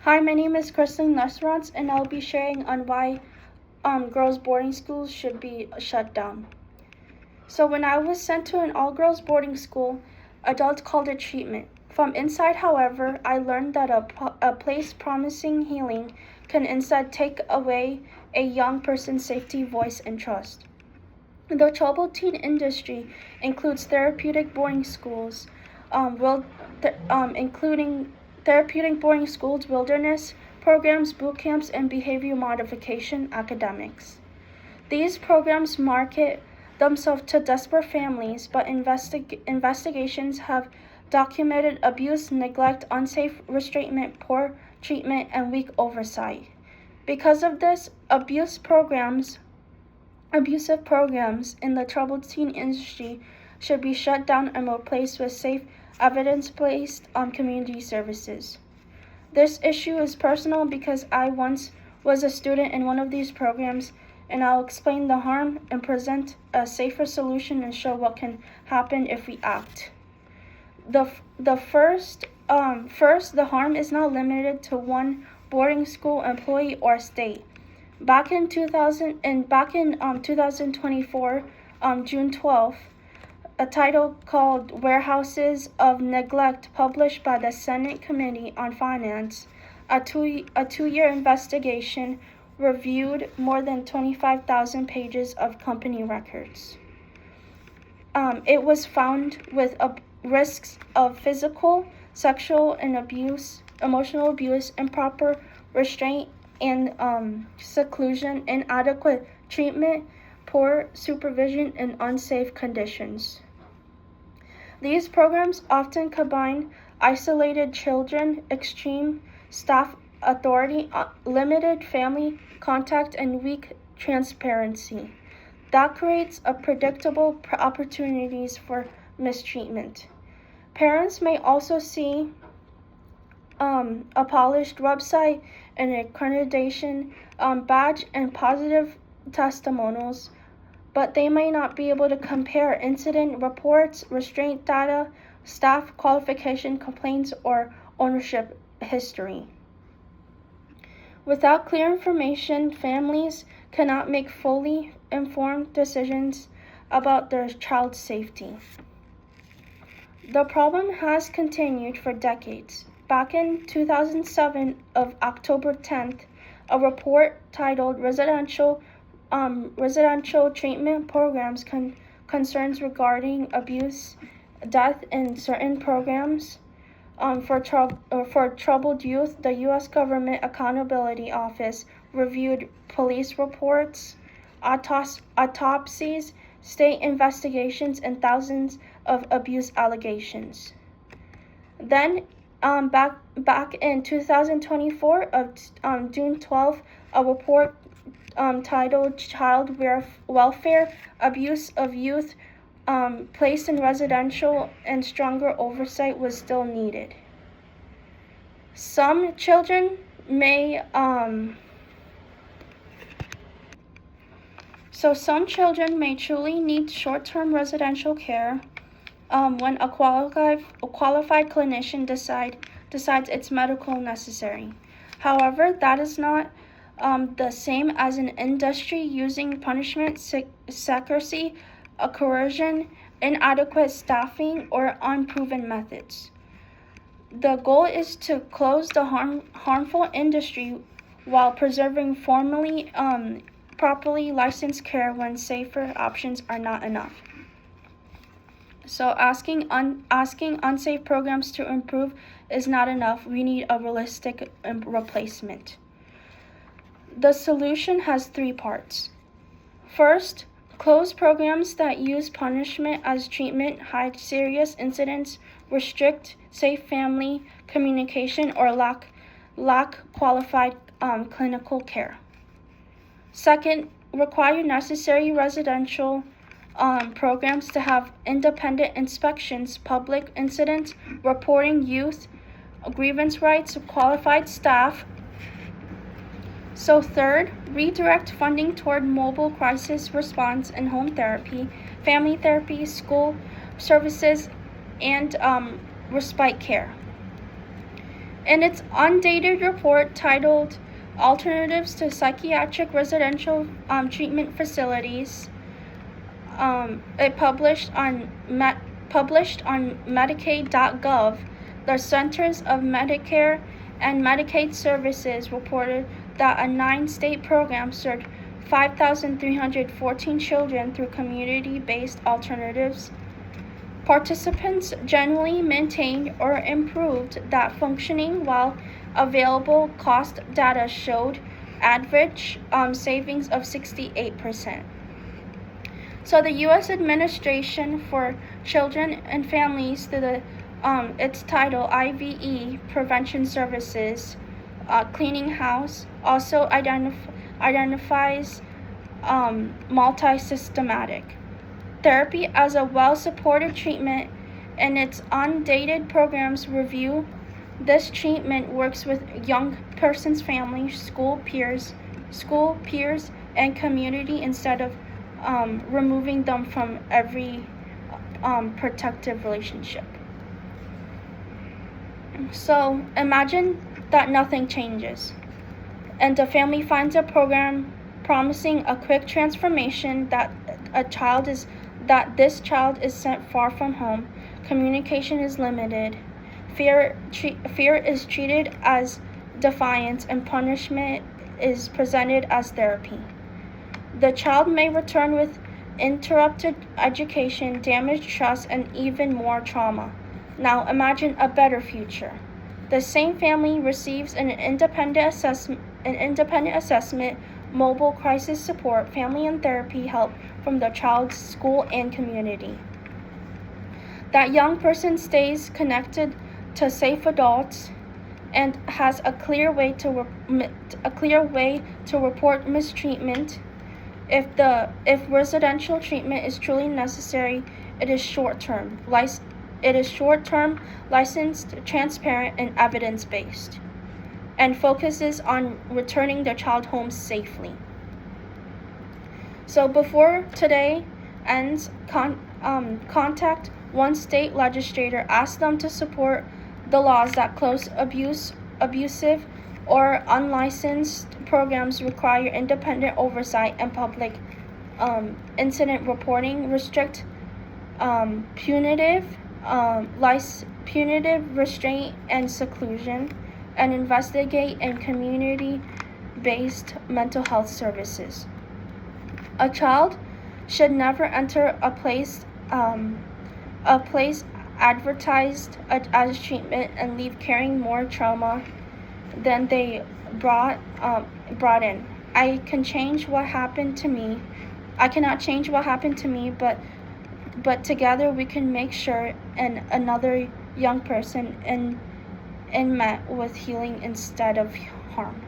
Hi, my name is Kristen Lesrance, and I'll be sharing on why girls' boarding schools should be shut down. So when I was sent to an all-girls boarding school, adults called it treatment. From inside, however, I learned that a place promising healing can instead take away a young person's safety, voice, and trust. The troubled teen industry includes therapeutic boarding schools, including therapeutic boarding schools, wilderness programs, boot camps, and behavior modification academics. These programs market themselves to desperate families, but investigations have documented abuse, neglect, unsafe restraint, poor treatment, and weak oversight. Because of this, abusive programs in the troubled teen industry should be shut down and replaced with safe, evidence-based community services. This issue is personal because I once was a student in one of these programs, and I'll explain the harm and present a safer solution and show what can happen if we act. First, the harm is not limited to one boarding school employee or state. Back in 2024, June 12th, a title called Warehouses of Neglect, published by the Senate Committee on Finance, a two-year investigation reviewed more than 25,000 pages of company records. It was found with risks of physical, sexual, and emotional abuse, improper restraint and seclusion, inadequate treatment, poor supervision, and unsafe conditions. These programs often combine isolated children, extreme staff authority, limited family contact, and weak transparency. That creates predictable opportunities for mistreatment. Parents may also see a polished website, an accreditation badge, and positive testimonials, but they may not be able to compare incident reports, restraint data, staff qualification complaints, or ownership history. Without clear information, families cannot make fully informed decisions about their child's safety. The problem has continued for decades. Back in 2007, of October 10th, a report titled Residential Treatment Programs Concerns Regarding Abuse, Death in Certain Programs for Troubled Youth, the U.S. Government Accountability Office reviewed police reports, autopsies, state investigations, and thousands of abuse allegations. Then, back in 2024, of June 12th, a report titled Child Welfare, Abuse of Youth Placed in Residential, and Stronger Oversight was still needed. Some children may truly need short-term residential care when a qualified clinician decides it's medical necessary. However, that is not the same as an industry using punishment, secrecy, coercion, inadequate staffing, or unproven methods. The goal is to close the harmful industry while preserving properly licensed care when safer options are not enough. So asking unsafe programs to improve is not enough. We need a realistic replacement. The solution has three parts. First, close programs that use punishment as treatment, hide serious incidents, restrict safe family communication, or lack qualified clinical care. Second, require necessary residential programs to have independent inspections, public incidents, reporting, youth grievance rights, qualified staff. So third, redirect funding toward mobile crisis response and home therapy, family therapy, school services, and respite care. In its undated report titled Alternatives to Psychiatric Residential Treatment Facilities, it published on Medicaid.gov, the Centers of Medicare and Medicaid Services reported that a 9-state program served 5,314 children through community-based alternatives. Participants generally maintained or improved that functioning, while available cost data showed average savings of 68%. So the U.S. Administration for Children and Families, through its title IVE Prevention Services, Cleaning House, also identifies multi-systematic therapy as a well-supported treatment. In its undated programs review, this treatment works with young person's family, school peers, and community instead of removing them from every protective relationship. So imagine that nothing changes, and the family finds a program promising a quick transformation, that this child is sent far from home, communication is limited, fear is treated as defiance, and punishment is presented as therapy. The child may return with interrupted education, damaged trust, and even more trauma. Now imagine a better future. The same family receives an independent assessment, mobile crisis support, family and therapy help from the child's school and community. That young person stays connected to safe adults and has a clear way to report mistreatment. If residential treatment is truly necessary, it is short-term, licensed, transparent, and evidence-based, and focuses on returning the child home safely. So before today ends, contact one state legislator, ask them to support the laws that close abusive or unlicensed programs, require independent oversight and public incident reporting, restrict punitive restraint and seclusion, and investigate in community-based mental health services. A child should never enter a place advertised as treatment and leave carrying more trauma than they brought in. I cannot change what happened to me, but together we can make sure and another young person in met with healing instead of harm.